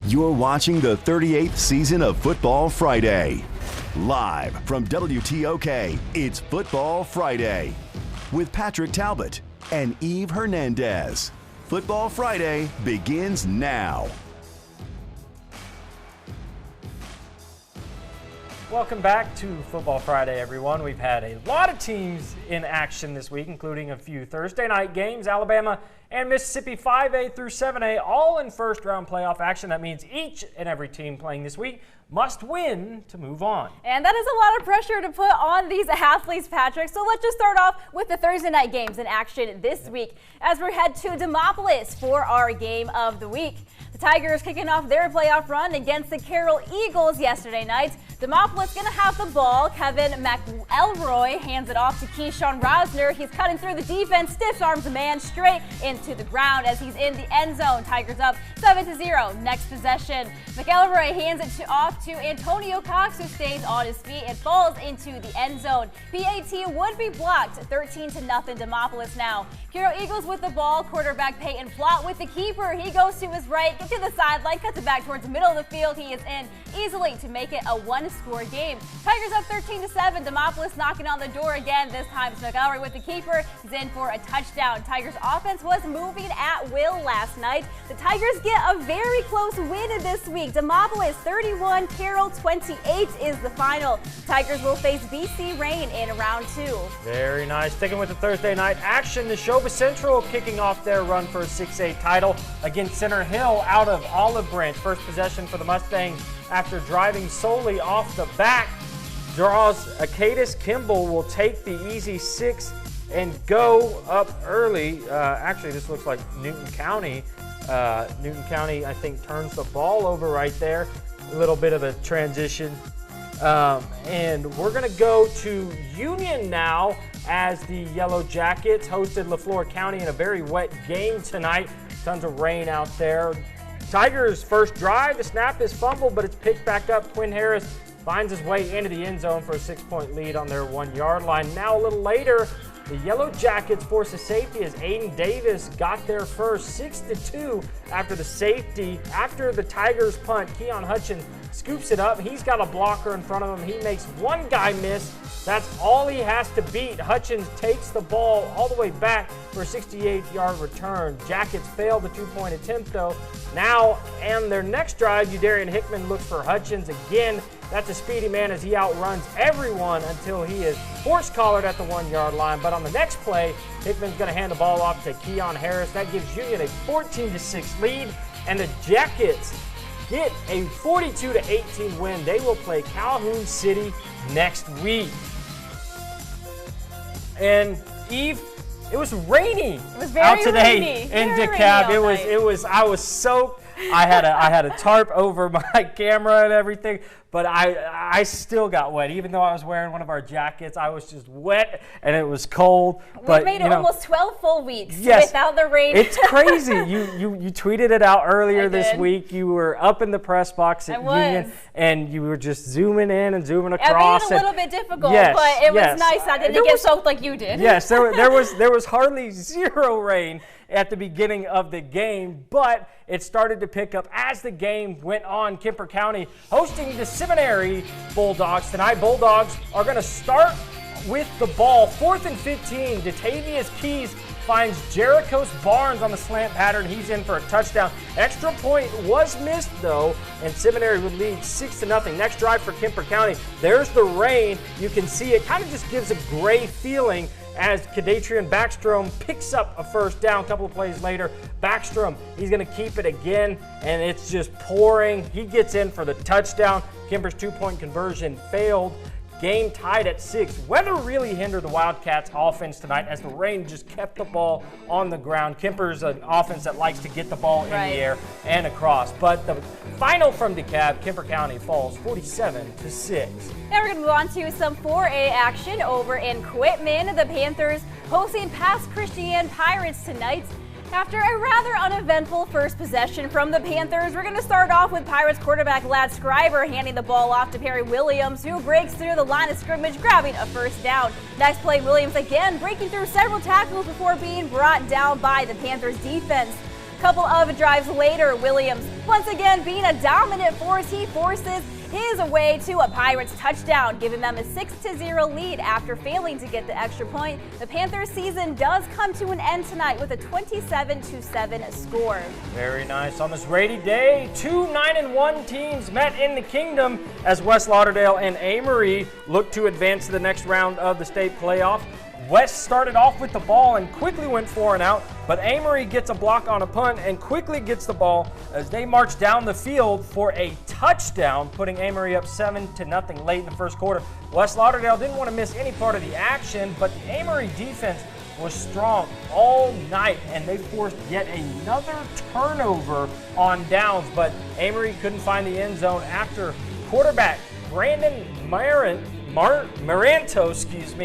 You're watching the 38th season of Football Friday. Live from WTOK, it's Football Friday with Patrick Talbot and Eve Hernandez. Football Friday begins now. Welcome back to Football Friday, everyone. We've had a lot of teams in action this week, including a few Thursday night games. Alabama and Mississippi 5A through 7A, all in first-round playoff action. That means each and every team playing this week must win to move on. And that is a lot of pressure to put on these athletes, Patrick. So let's just start off with the Thursday night games in action this week as we head to Demopolis for our game of the week. The Tigers kicking off their playoff run against the Carroll Eagles yesterday night. Demopolis going to have the ball. Kevin McElroy hands it off to Keyshawn Rosner. He's cutting through the defense, stiff arms a man straight into the ground as he's in the end zone. Tigers up 7-0. Next possession, McElroy hands it off to Antonio Cox, who stays on his feet and falls into the end zone. PAT would be blocked. 13-0 Demopolis now. Carroll Eagles with the ball. Quarterback Peyton Flott with the keeper. He goes to his right, gets to the sideline, cuts it back towards the middle of the field. He is in easily to make it a one-score game. Tigers up 13-7. Demopolis knocking on the door again. This time it's McElroy with the keeper. He's in for a touchdown. Tigers offense was moving at will last night. The Tigers get a very close win this week. Demopolis 31, Carroll 28 is the final. Tigers will face BC Rain in round 2. Very nice. Sticking with the Thursday night action, the Neshoba Central kicking off their run for a 6A title against Center Hill out of Olive Branch. First possession for the Mustangs after driving solely off the back. Draws Acadis Kimball will take the easy 6 and go up early. Actually, this looks like Newton County. Newton County, I think, turns the ball over right there. A little bit of a transition. And we're going to go to Union now as the Yellow Jackets hosted LaFleur County in a very wet game tonight. Tons of rain out there. Tigers' first drive, the snap is fumbled, but it's picked back up. Quinn Harris finds his way into the end zone for a 6-point lead on their 1-yard line. Now a little later, the Yellow Jackets force a safety as Aiden Davis got there first, 6-2 after the safety. After the Tigers punt, Keon Hutchins scoops it up. He's got a blocker in front of him. He makes one guy miss. That's all he has to beat. Hutchins takes the ball all the way back for a 68-yard return. Jackets failed the 2-point attempt, though. Now, on their next drive, Udarian Hickman looks for Hutchins again. That's a speedy man as he outruns everyone until he is horse-collared at the 1-yard line. But on the next play, Hickman's going to hand the ball off to Keon Harris. That gives Union a 14-6 lead, and the Jackets get a 42-18 win. They will play Calhoun City next week. And Eve, it was raining out today in DeKalb. It was. I was soaked. I had a tarp over my camera and everything, but I still got wet. Even though I was wearing one of our jackets, I was just wet and it was cold. We made it almost 12 full weeks without the rain. It's crazy. You tweeted it out earlier this week. You were up in the press box at Union, and you were just zooming in and zooming across. It made it a little bit difficult, but it was nice. I didn't get soaked like you did. Yes, there was hardly zero rain at the beginning of the game, but it started to pick up as the game went on. Kemper County hosting the Seminary Bulldogs tonight. Bulldogs are going to start with the ball. 4th and 15. Datavius Keys finds Jericho's Barnes on the slant pattern. He's in for a touchdown. Extra point was missed, though, and Seminary would lead 6-0. Next drive for Kemper County. There's the rain. You can see it kind of just gives a gray feeling as Kadatrian Backstrom picks up a first down. A couple of plays later, Backstrom, he's going to keep it again, and it's just pouring. He gets in for the touchdown. Kemper's 2-point conversion failed. Game tied at 6. Weather really hindered the Wildcats' offense tonight as the rain just kept the ball on the ground. Kemper's an offense that likes to get the ball in the air and across. But the final from DeKalb, Kemper County falls 47-6. Now we're going to move on to some 4A action over in Quitman. The Panthers hosting Pass Christian Pirates tonight. After a rather uneventful first possession from the Panthers, we're going to start off with Pirates quarterback Ladd Scriber handing the ball off to Perry Williams, who breaks through the line of scrimmage, grabbing a first down. Next play, Williams again breaking through several tackles before being brought down by the Panthers defense. Couple of drives later, Williams once again being a dominant force. He forces his way to a Pirates touchdown, giving them a 6-0 lead after failing to get the extra point. The Panthers season does come to an end tonight with a 27-7 score. Very nice. On this rainy day, two 9-1 teams met in the Kingdom as West Lauderdale and Amory look to advance to the next round of the state playoff. West started off with the ball and quickly went 4 and out, but Amory gets a block on a punt and quickly gets the ball as they march down the field for a touchdown, putting Amory up 7-0 late in the first quarter. West Lauderdale didn't want to miss any part of the action, but the Amory defense was strong all night, and they forced yet another turnover on downs, but Amory couldn't find the end zone after quarterback Brandon Maranto,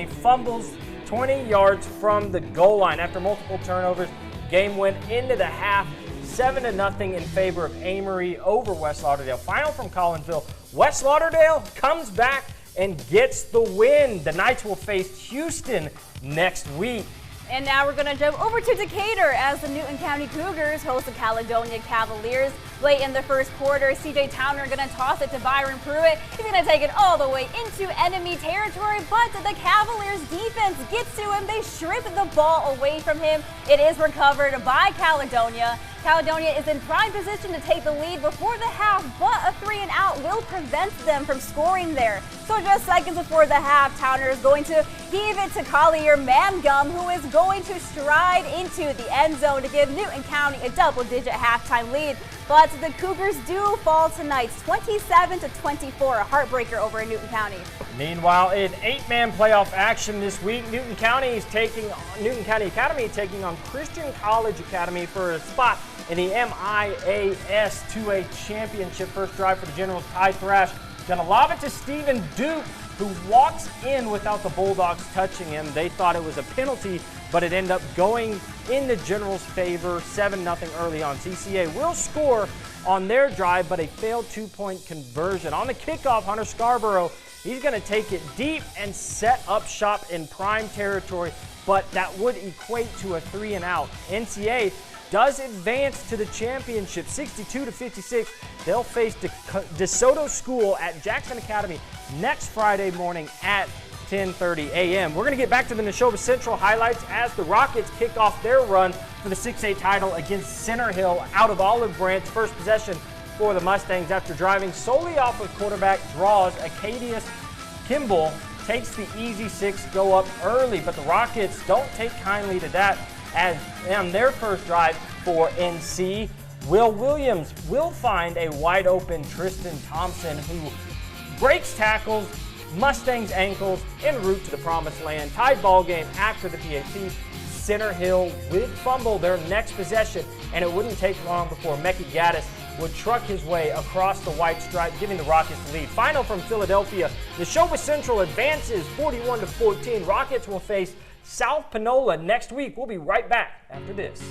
fumbles 20 yards from the goal line. After multiple turnovers, game went into the half 7-0 in favor of Amory over West Lauderdale. Final from Collinsville, West Lauderdale comes back and gets the win. The Knights will face Houston next week. And now we're going to jump over to Decatur as the Newton County Cougars host the Caledonia Cavaliers. Late in the first quarter, CJ Towner going to toss it to Byron Pruitt. He's going to take it all the way into enemy territory, but the Cavaliers defense gets to him. They strip the ball away from him. It is recovered by Caledonia. Caledonia is in prime position to take the lead before the half, but a 3-and-out will prevent them from scoring there. So just seconds before the half, Towner is going to heave it to Collier Mangum, who is going to stride into the end zone to give Newton County a double-digit halftime lead. But the Cougars do fall tonight, 27-24, a heartbreaker over in Newton County. Meanwhile, in 8-man playoff action this week, Newton County Academy taking on Christian College Academy for a spot in the MIAS 2A Championship. First drive for the Generals, Ty Thrash gonna lob it to Stephen Duke, who walks in without the Bulldogs touching him. They thought it was a penalty, but it ended up going in the Generals' favor, 7-0 early on. CCA will score on their drive, but a failed 2-point conversion. On the kickoff, Hunter Scarborough, he's going to take it deep and set up shop in prime territory, but that would equate to a 3-and-out. NCA does advance to the championship, 62-56. They'll face DeSoto School at Jackson Academy next Friday morning at 10:30 a.m. We're going to get back to the Neshoba Central highlights as the Rockets kick off their run for the 6A title against Center Hill out of Olive Branch. First possession for the Mustangs after driving solely off of quarterback draws. Acadius Kimball takes the easy 6, go up early, but the Rockets don't take kindly to that as on their first drive for NC. Will Williams will find a wide open Tristan Thompson, who breaks tackles, Mustangs ankles en route to the promised land. Tied ball game after the PAT. Center Hill would fumble their next possession, and it wouldn't take long before Mekhi Gaddis would truck his way across the white stripe, giving the Rockets the lead. Final from Philadelphia, Neshoba Central advances 41-14. Rockets will face South Panola next week. We'll be right back after this.